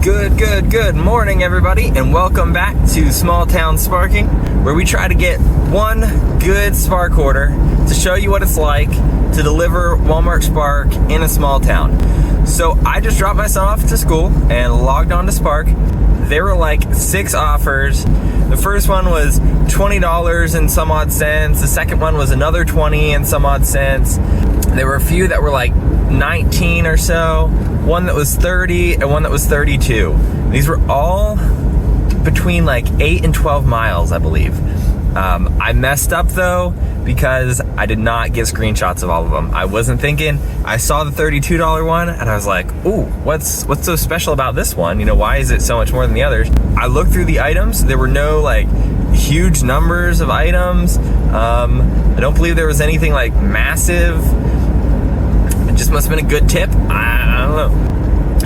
Good morning, everybody, and welcome back to Small Town Sparking, where we try to get one good Spark order to show you what it's like to deliver Walmart Spark in a small town. So I just dropped my son off to school and logged on to Spark. There were like 6 offers. The first one was $20 and some odd cents. The second one was another 20 and some odd cents. There were a few that were like 19 or so, one that was 30 and one that was 32. These were all between like 8 and 12 miles, I believe. I messed up though because I did not get screenshots of all of them. I wasn't thinking. I saw the $32 one and I was like, ooh, what's so special about this one? You know, why is it so much more than the others? I looked through the items. There were no like huge numbers of items. I don't believe there was anything like massive. It just must have been a good tip. I don't know.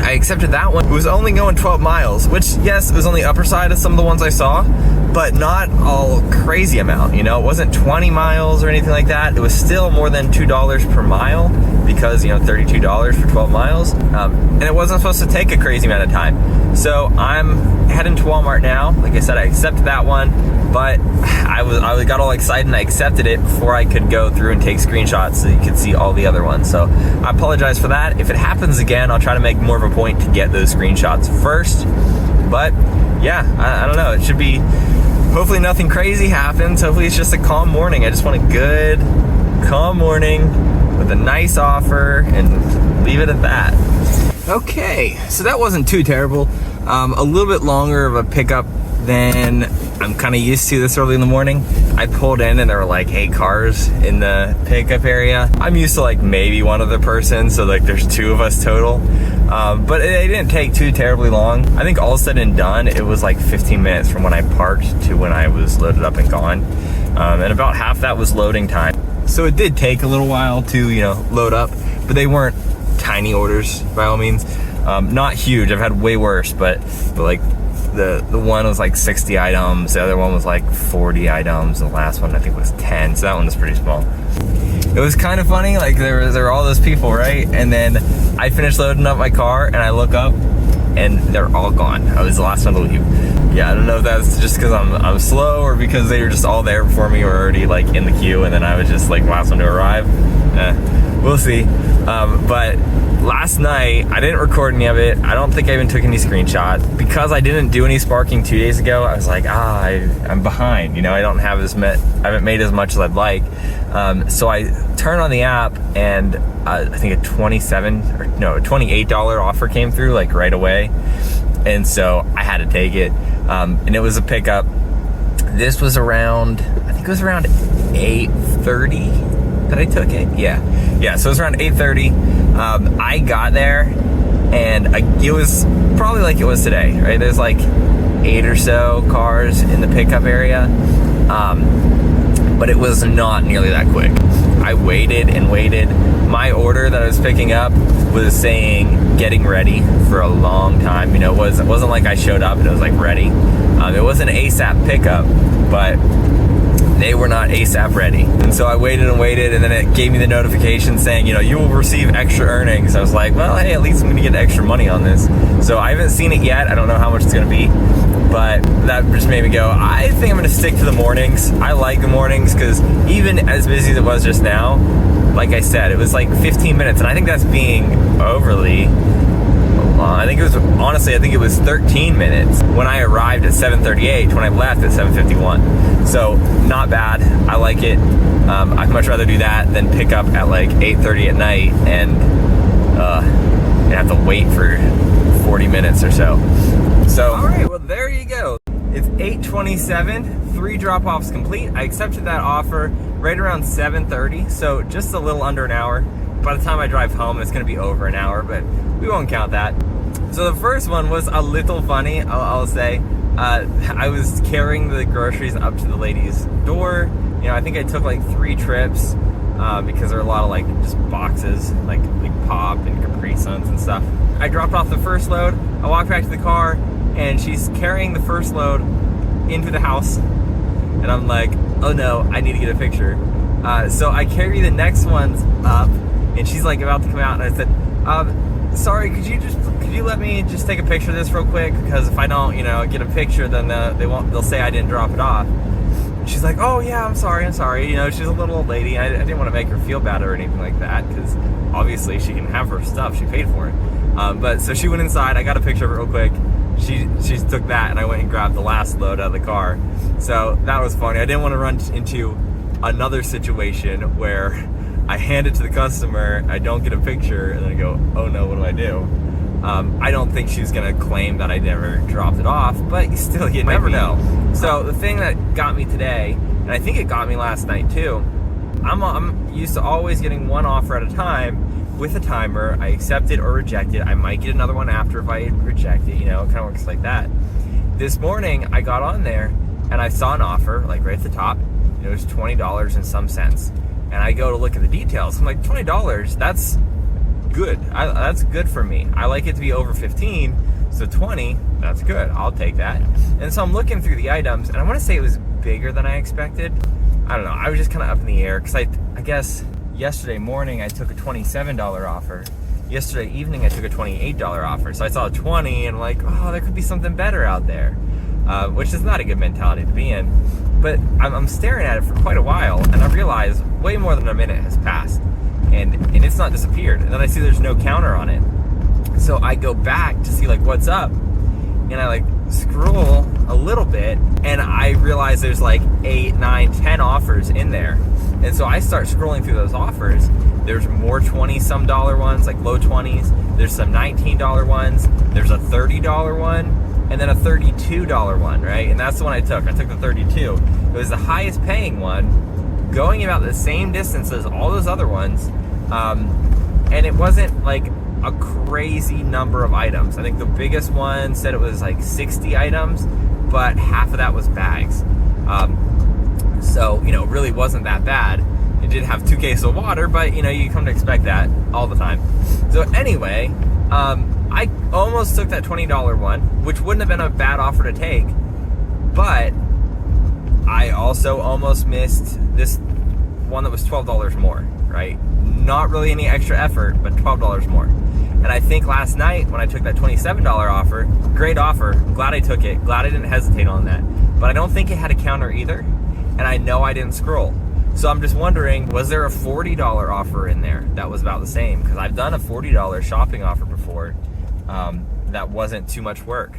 I accepted that one. It was only going 12 miles, which, yes, it was on the upper side of some of the ones I saw, but not all crazy amount, you know? It wasn't 20 miles or anything like that. It was still more than $2 per mile because, you know, $32 for 12 miles. And it wasn't supposed to take a crazy amount of time. So I'm heading to Walmart now. Like I said, I accepted that one, but I got all excited and I accepted it before I could go through and take screenshots so you could see all the other ones. So I apologize for that. If it happens again, I'll try to make more of a point to get those screenshots first. But yeah, I don't know. It should be, hopefully nothing crazy happens. Hopefully it's just a calm morning. I just want a good, calm morning with a nice offer and leave it at that. Okay, so that wasn't too terrible. A little bit longer of a pickup than I'm kind of used to this early in the morning. I pulled in and there were like 8 cars in the pickup area. I'm used to like maybe one other person, so like there's 2 of us total. But it didn't take too terribly long. I think all said and done, it was like 15 minutes from when I parked to when I was loaded up and gone. And about half that was loading time. So it did take a little while to, you know, load up, but they weren't tiny orders by all means. Not huge, I've had way worse, but like the one was like 60 items, the other one was like 40 items, the last one I think was 10, so that one was pretty small. It was kind of funny, like there were all those people, right? And then I finished loading up my car and I look up and they're all gone. I was the last one to leave. Yeah, I don't know if that's just because I'm slow or because they were just all there before me or already like in the queue and then I was just like last one to arrive. We'll see. But last night, I didn't record any of it. I don't think I even took any screenshots. Because I didn't do any sparking 2 days ago, I was like, I'm behind. You know, I haven't made as much as I'd like. So I turned on the app and I think a $28 offer came through like right away. And so I had to take it. And it was a pickup. This was around, I think it was around 8:30 that I took it. Yeah, so it was around 8:30. I got there and it was probably like it was today, right? There's like 8 or so cars in the pickup area, but it was not nearly that quick. I waited and waited. My order that I was picking up was saying getting ready for a long time. You know, it wasn't like I showed up and it was like ready. It was an ASAP pickup, but they were not ASAP ready. And so I waited and waited, and then it gave me the notification saying, you know, you will receive extra earnings. I was like, well, hey, at least I'm gonna get extra money on this. So I haven't seen it yet. I don't know how much it's gonna be, but that just made me go, I think I'm gonna stick to the mornings. I like the mornings because even as busy as it was just now, like I said, it was like 15 minutes, and I think that's being overly long. I think it was 13 minutes when I arrived at 7:38 when I left at 7:51. So not bad. I like it. I'd much rather do that than pick up at like 8:30 at night and have to wait for 40 minutes or so. So all right, well there you go. It's 8:27. 3 drop-offs complete. I accepted that offer right around 7:30, so just a little under an hour. By the time I drive home, it's going to be over an hour, but we won't count that. So the first one was a little funny, I'll say. I was carrying the groceries up to the lady's door. You know, I think I took like 3 trips because there are a lot of like just boxes, like Pop and Capri Suns and stuff. I dropped off the first load. I walked back to the car, and she's carrying the first load into the house. And I'm like, oh no, I need to get a picture. So I carry the next ones up, and she's like about to come out, and I said, sorry, could you just could you let me just take a picture of this real quick? Because if I don't, get a picture, then they'll say I didn't drop it off. She's like, oh yeah, I'm sorry. She's a little old lady. I didn't want to make her feel bad or anything like that, because obviously she can have her stuff. She paid for it. But so she went inside. I got a picture of it real quick. She took that, and I went and grabbed the last load out of the car. So that was funny. I didn't want to run into another situation where I hand it to the customer, I don't get a picture, and then I go, oh no, what do I do? I don't think she's gonna claim that I never dropped it off, but still, you never know. So the thing that got me today, and I think it got me last night too, I'm used to always getting one offer at a time with a timer. I accept it or reject it. I might get another one after if I reject it, it kind of works like that. This morning, I got on there and I saw an offer, like right at the top. It was $20 and some cents. And I go to look at the details. I'm like, $20, that's good. That's good for me. I like it to be over 15, so 20, that's good. I'll take that. And so I'm looking through the items, and I want to say it was bigger than I expected. I don't know. I was just kind of up in the air, because I guess yesterday morning I took a $27 offer. Yesterday evening I took a $28 offer. So I saw a 20 and like, oh, there could be something better out there, which is not a good mentality to be in. But I'm staring at it for quite a while, and I realize way more than a minute has passed, and it's not disappeared. And then I see there's no counter on it. So I go back to see like what's up, and I like scroll a little bit, and I realize there's like 8, 9, 10 offers in there. And so I start scrolling through those offers. There's more 20-some dollar ones, like low 20s. There's some $19 ones. There's a $30 one, and then a $32 one, right? And that's the one I took. I took the 32. It was the highest paying one, going about the same distance as all those other ones. And it wasn't like a crazy number of items. I think the biggest one said it was like 60 items, but half of that was bags. So, it really wasn't that bad. It did have 2 cases of water, but you come to expect that all the time. So anyway, I almost took that $20 one, which wouldn't have been a bad offer to take, but I also almost missed this one that was $12 more, right? Not really any extra effort, but $12 more. And I think last night when I took that $27 offer, great offer, glad I took it, glad I didn't hesitate on that, but I don't think it had a counter either, and I know I didn't scroll. So I'm just wondering, was there a $40 offer in there that was about the same? Because I've done a $40 shopping offer before that wasn't too much work.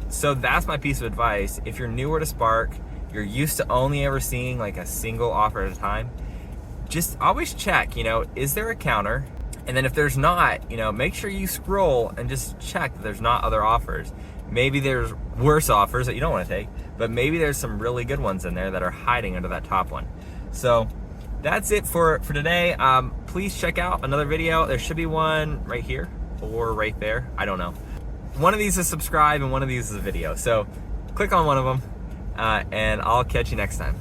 So that's my piece of advice. If you're newer to Spark, you're used to only ever seeing like a single offer at a time, just always check, is there a counter? And then if there's not, make sure you scroll and just check that there's not other offers. Maybe there's worse offers that you don't want to take, but maybe there's some really good ones in there that are hiding under that top one. So that's it for today. Please check out another video. There should be one right here or right there. I don't know. One of these is subscribe and one of these is a video. So click on one of them and I'll catch you next time.